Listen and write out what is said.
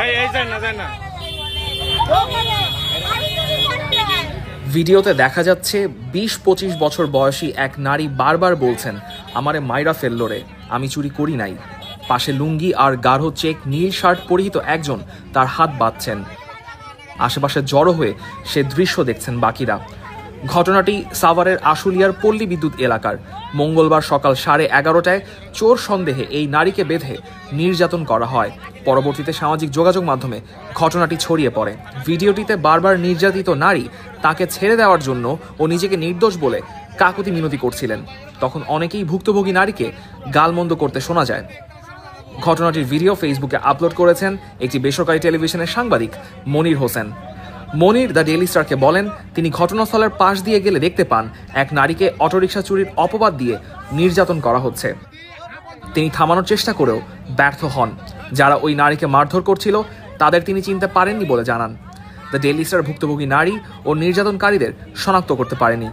ভাই এই যায় না ভিডিওতে দেখা যাচ্ছে ২০-২৫ বছর বয়সী এক নারী বারবার বলছেন, আমারে মাইরা ফেললো রে, আমি চুরি করি নাই। পাশে লুঙ্গি আর গাঢ় চেক নীল শার্ট পরিহিত একজন তার হাত বাঁধছেন। আশেপাশে জড়ো হয়ে সে দৃশ্য দেখছেন বাকিরা। ঘটনাটি সাভারের আশুলিয়ার পল্লী বিদ্যুৎ এলাকার। মঙ্গলবার সকাল 11:30টায় চোর সন্দেহে এই নারীকে বেঁধে নির্যাতন করা হয়। পরবর্তীতে সামাজিক যোগাযোগ মাধ্যমে ঘটনাটি ছড়িয়ে পড়ে। ভিডিওটিতে বারবার নির্যাতিত নারী তাকে ছেড়ে দেওয়ার জন্য ও নিজেকে নির্দোষ বলে কাকুতি মিনতি করছিলেন। তখন অনেকেই ভুক্তভোগী নারীকে গালমন্দ করতে শোনা যায়। ঘটনাটির ভিডিও ফেসবুকে আপলোড করেছেন একটি বেসরকারি টেলিভিশনের সাংবাদিক মনির হোসেন। মনির দ্য ডেইলি স্টারকে বলেন, তিনি ঘটনাস্থলের পাশ দিয়ে গেলে দেখতে পান এক নারীকে অটোরিকশা চুরির অপবাদ দিয়ে নির্যাতন করা হচ্ছে। তিনি থামানোর চেষ্টা করেও ব্যর্থ হন। যারা ওই নারীকে মারধর করছিল তাদের তিনি চিনতে পারেননি বলে জানান। দ্য ডেইলি স্টার ভুক্তভোগী নারী ও নির্যাতনকারীদের শনাক্ত করতে পারেনি।